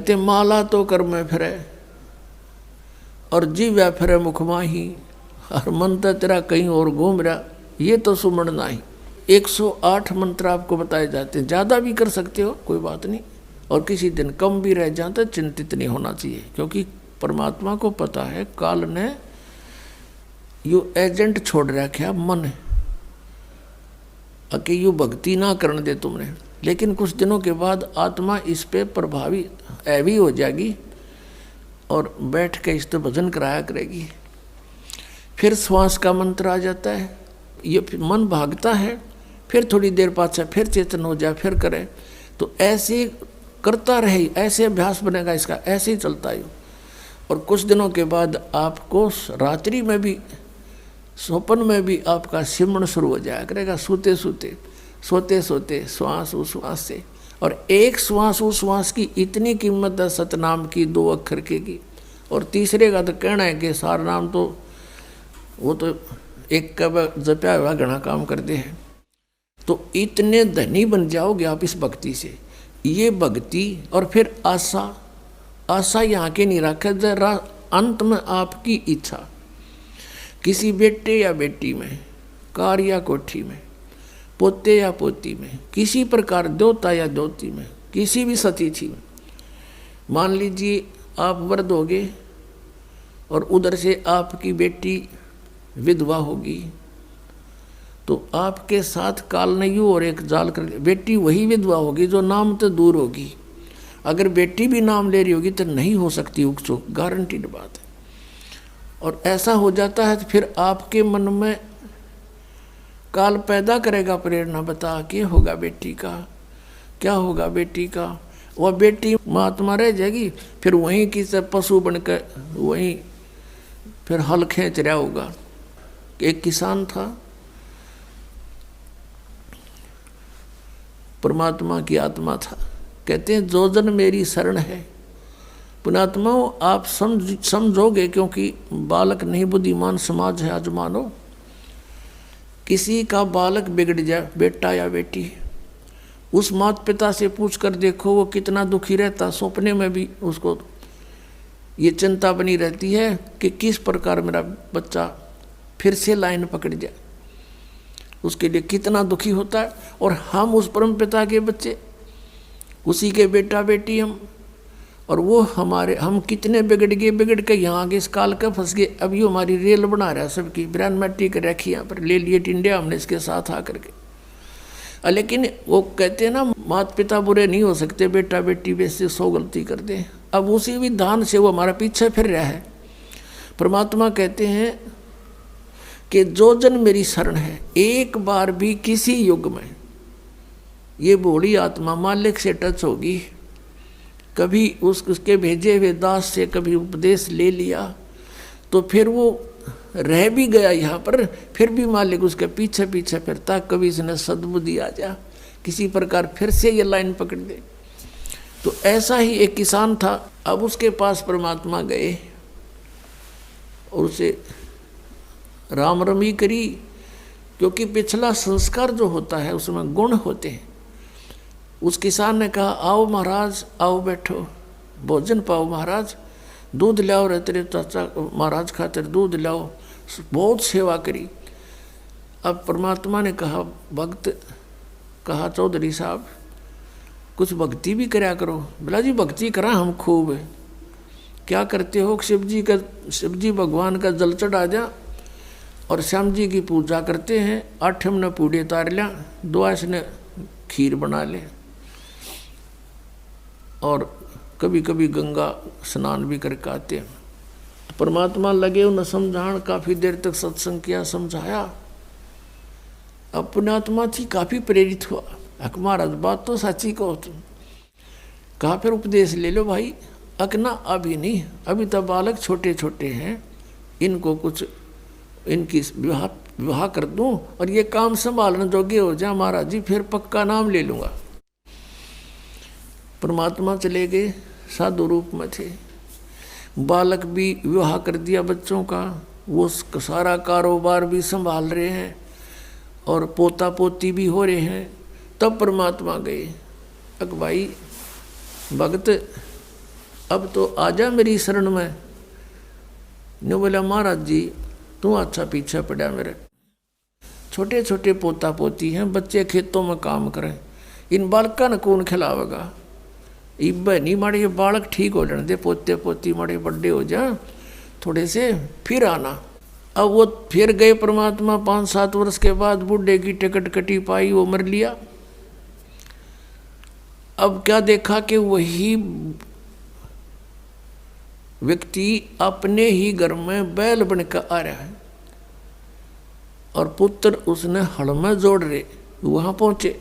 कहते माला तो कर में फिरे और जीव्या फिरे मुख माही, और मंत्र तेरा कहीं और घूम रहा, ये तो सुमण नहीं। 108 मंत्र आपको बताए जाते हैं, ज़्यादा भी कर सकते हो कोई बात नहीं, और किसी दिन कम भी रह जाता चिंतित नहीं होना चाहिए, क्योंकि परमात्मा को पता है काल ने यू एजेंट छोड़ रखा मन कि यू भक्ति ना करने दे तुमने, लेकिन कुछ दिनों के बाद आत्मा इस पे प्रभावी ऐवी हो जाएगी और बैठ के इस तो भजन कराया करेगी। फिर श्वास का मंत्र आ जाता है, ये मन भागता है, फिर थोड़ी देर पाछा फिर चेतन हो जाए, फिर करे, तो ऐसे करता रहे, ऐसे अभ्यास बनेगा इसका, ऐसे ही चलता है। और कुछ दिनों के बाद आपको रात्रि में भी, स्वप्न में भी आपका सिमरण शुरू हो जाया करेगा, सोते सोते सोते सोते श्वास उस श्वास से। और एक श्वास उस श्वास की इतनी कीमत है सतनाम की, 2 अक्षर की, और तीसरे का तो कहना है कि सार नाम तो वो तो एक का जपया हुआ घना काम करते हैं। तो इतने धनी बन जाओगे आप इस भक्ति से। ये भक्ति और फिर आशा, आशा यहाँ के नहीं रखे, जरा अंत में आपकी इच्छा, किसी बेटे या बेटी में, कार या कोठी में, पोते या पोती में, किसी प्रकार देवता या देवती में, किसी भी सतीथि में। मान लीजिए आप वृद्ध होगे और उधर से आपकी बेटी विधवा होगी, तो आपके साथ कालनयु और एक जाल कर, बेटी वही विधवा होगी जो नाम तो दूर होगी। अगर बेटी भी नाम ले रही होगी तो नहीं हो सकती उकचुक, गारंटीड बात है। और ऐसा हो जाता है तो फिर आपके मन में काल पैदा करेगा प्रेरणा, बता क्या होगा बेटी का, क्या होगा बेटी का। वह बेटी महात्मा रह जाएगी, फिर वहीं की सब पशु बनकर वहीं फिर हल खींच रहा होगा। एक किसान था, परमात्मा की आत्मा था, कहते हैं जो जन मेरी शरण है। पुणात्मा आप समझोगे, क्योंकि बालक नहीं बुद्धिमान समाज है आज मानो। किसी का बालक बिगड़ जाए, बेटा या बेटी, उस माता पिता से पूछ कर देखो वो कितना दुखी रहता। सपने में भी उसको ये चिंता बनी रहती है कि किस प्रकार मेरा बच्चा फिर से लाइन पकड़ जाए, उसके लिए कितना दुखी होता है। और हम उस परम पिता के बच्चे, उसी के बेटा बेटी हम, और वो हमारे, हम कितने बिगड़ के यहाँ आगे इस काल का फंस गए। अब ये हमारी रेल बना रहा है सबकी, ब्रांड मैट्री कर रखी यहाँ पर, ले लिए इंडिया हमने इसके साथ आकर के। लेकिन वो कहते हैं ना माता पिता बुरे नहीं हो सकते, बेटा बेटी वैसे 100 गलती करते हैं। अब उसी विधान से वो हमारा पीछे फिर रहा है। परमात्मा कहते हैं कि जो जन मेरी शरण है, एक बार भी किसी युग में ये बूढ़ी आत्मा मालिक से टच होगी, कभी उसके भेजे हुए दास से कभी उपदेश ले लिया, तो फिर वो रह भी गया यहाँ पर, फिर भी मालिक उसके पीछे पीछे फिरता, कभी इसने सद्बुद्धि आ जा, किसी प्रकार फिर से ये लाइन पकड़ दे। तो ऐसा ही एक किसान था। अब उसके पास परमात्मा गए और उसे राम रमी करी, क्योंकि पिछला संस्कार जो होता है उसमें गुण होते हैं। उस किसान ने कहा आओ महाराज, आओ बैठो, भोजन पाओ महाराज, दूध लाओ रे तेरे चाचा महाराज खातिर दूध लाओ। बहुत सेवा करी। अब परमात्मा ने कहा, भक्त कहा चौधरी साहब कुछ भक्ति भी कराया करो। बोला जी भक्ति करा हम खूब है। क्या करते हो? शिव जी भगवान का जल चढ़ा जा और श्याम जी की पूजा करते हैं। 8 ने पूड़े तार लिया, 2 ने खीर बना ले, और कभी कभी गंगा स्नान भी करके आते हैं। तो परमात्मा लगे उन्हें समझान, काफ़ी देर तक सत्संग किया, समझाया। अब पुण्यात्मा थी काफ़ी प्रेरित हुआ, अक महाराज बात तो सच्ची कहो तुम। कहा फिर उपदेश ले लो भाई। अकना अभी नहीं, अभी तो बालक छोटे छोटे हैं, इनको कुछ इनकी विवाह कर दूं और ये काम संभालने जोगे हो जाए महाराज जी, फिर पक्का नाम ले लूँगा। परमात्मा चले गए, साधु रूप में थे। बालक भी विवाह कर दिया बच्चों का, वो सारा कारोबार भी संभाल रहे हैं और पोता पोती भी हो रहे हैं। तब परमात्मा गए, अक भाई भगत अब तो आजा मेरी शरण में। न्यू बोला महाराज जी तू अच्छा पीछे पड़ा मेरे। छोटे छोटे पोता पोती हैं, बच्चे खेतों में काम करें, इन बालका ने कौन खिलावेगा। इब नहीं माड़े ये बालक ठीक हो जाने दे, पोते पोती माड़े बड़े हो जा थोड़े से, फिर आना। अब वो फिर गए परमात्मा। 5-7 वर्ष के बाद बूढ़े की टिकट कटी पाई, वो मर लिया। अब क्या देखा कि वही व्यक्ति अपने ही घर में बैल बनकर आ रहा है और पुत्र उसने हड़ में जोड़ रहे। वहां पहुंचे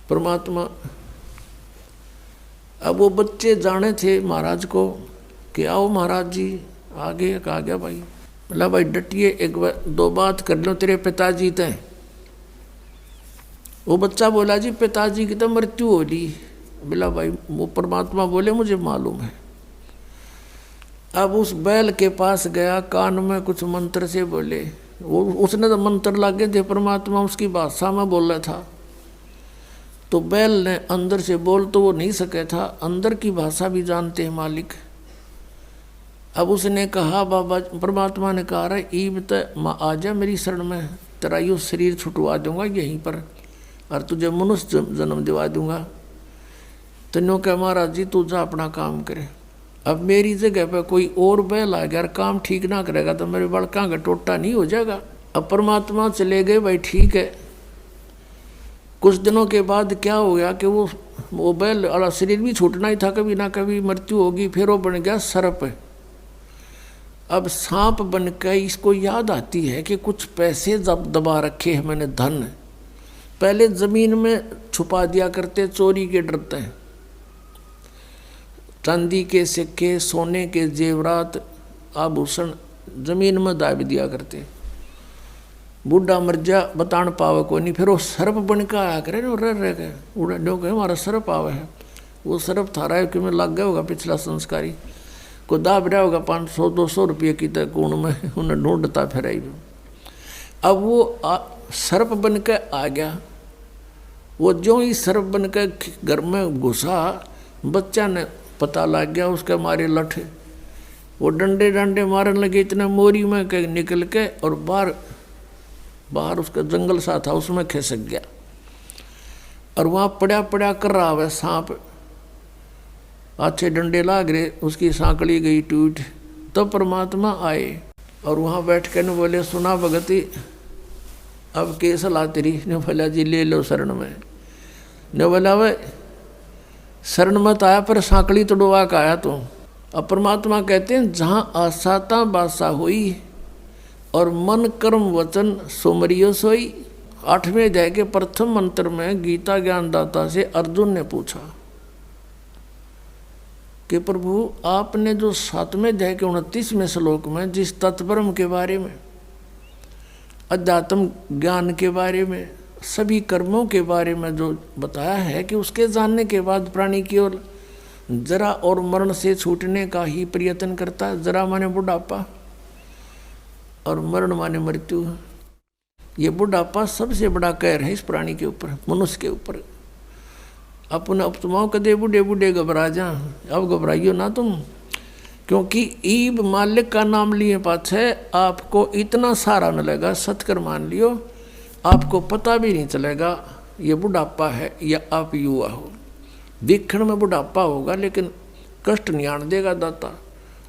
परमात्मा। अब वो बच्चे जाने थे महाराज को कि आओ महाराज जी आगे। कहा गया भाई, बोला भाई डटिए, एक दो बात कर लो तेरे पिताजी तय। वो बच्चा बोला जी पिताजी की तो मृत्यु हो ली। बोला भाई, वो परमात्मा बोले मुझे मालूम है। अब उस बैल के पास गया, कान में कुछ मंत्र से बोले। वो उसने तो मंत्र लागे थे, परमात्मा उसकी भाषा में बोल रहा था। तो बैल ने अंदर से बोल तो वो नहीं सके था, अंदर की भाषा भी जानते हैं मालिक। अब उसने कहा बाबा, परमात्मा ने कहा रहा ईब तो आ जा मेरी शरण में, तेरा यू शरीर छुटवा दूंगा यहीं पर और तुझे मनुष्य जन्म दिवा दूंगा। तो नो कह महाराज जी तू जा अपना काम करे। अब मेरी जगह पर कोई और बैल आ गया और काम ठीक ना करेगा तो मेरे बड़का का टोटा नहीं हो जाएगा। अब परमात्मा चले गए, भाई ठीक है। कुछ दिनों के बाद क्या हो गया कि वो बैल वाला शरीर भी छूटना ही था, कभी ना कभी मृत्यु होगी। फिर वो बन गया सर्प। अब सांप बनकर इसको याद आती है कि कुछ पैसे जब दबा रखे हैं मैंने, धन पहले जमीन में छुपा दिया करते, चोरी के डरते हैं। चांदी के सिक्के, सोने के जेवरात, आभूषण जमीन में दाब दिया करते। बूढ़ा मर जा बतान पावे को नहीं, फिर वो सर्प बन के आया करे ना, रह गए उड़ा डो गए हमारा सर्प आवे है। वो सर्प थारा है कि में लग गया होगा पिछला संस्कारी को, दाब रहा होगा 500-200 रुपये की तक गुण में, उन्हें ढूंढता फिर। अब वो सर्प बन के आ गया। वो जो ही सर्प बन के घर में घुसा, बच्चा ने पता लग गया, उसके मारे लठ वो डंडे डंडे मारने लगे। इतने मोरी में निकल के और बाहर उसका जंगल सा था, उसमें खिसक गया और वहाँ पड़ा पड़ा कर रहा है सांप। अच्छे डंडे लाग रहे, उसकी सांकड़ी गई टूट। तो परमात्मा आए और वहाँ बैठ के न बोले सुना भगती अब के सलाह तेरी। ने बोला जी ले लो शरण में। ने बोला वह शरण मत आया पर सांकड़ी तोड़वा का आया। तो अब परमात्मा कहते हैं जहाँ आसाता बासा हुई और मन कर्म वचन सोमरियो सोई। 8वें अध्याय के प्रथम मंत्र में गीता ज्ञानदाता से अर्जुन ने पूछा कि प्रभु आपने जो 7वें अध्याय के 29वें श्लोक में जिस तत्परम के बारे में, अध्यात्म ज्ञान के बारे में, सभी कर्मों के बारे में जो बताया है कि उसके जानने के बाद प्राणी की ओर जरा और मरण से छूटने का ही प्रयत्न करता है। जरा माने बुढ़ापा और मरण माने मृत्यु। ये बुढ़ापा सबसे बड़ा कहर है इस प्राणी के ऊपर, मनुष्य के ऊपर। अपने उपतमाओं कदे बूढ़े बूढ़े घबरा जा, अब घबराइयो ना तुम, क्योंकि ईब मालिक का नाम लिए पाछे आपको इतना सारा मिलेगा। सत्कर मान लियो, आपको पता भी नहीं चलेगा ये बुढ़ापा है या आप युवा हो। दिखण में बुढ़ापा होगा लेकिन कष्ट नहीं आने देगा दाता,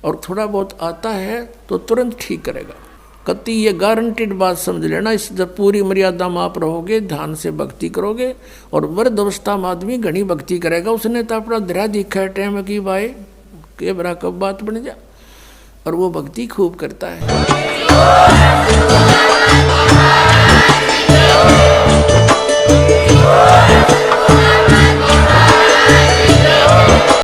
और थोड़ा बहुत आता है तो तुरंत ठीक करेगा। कति ये गारंटीड बात समझ लेना। इस जब पूरी मर्यादा में आप रहोगे, ध्यान से भक्ति करोगे, और वृद्ध अवस्था में आदमी घनी भक्ति करेगा। उसने तो अपना धरा दिखा है टाइम की भाई के बरा कब बात बन जा, और वो भक्ति खूब करता है।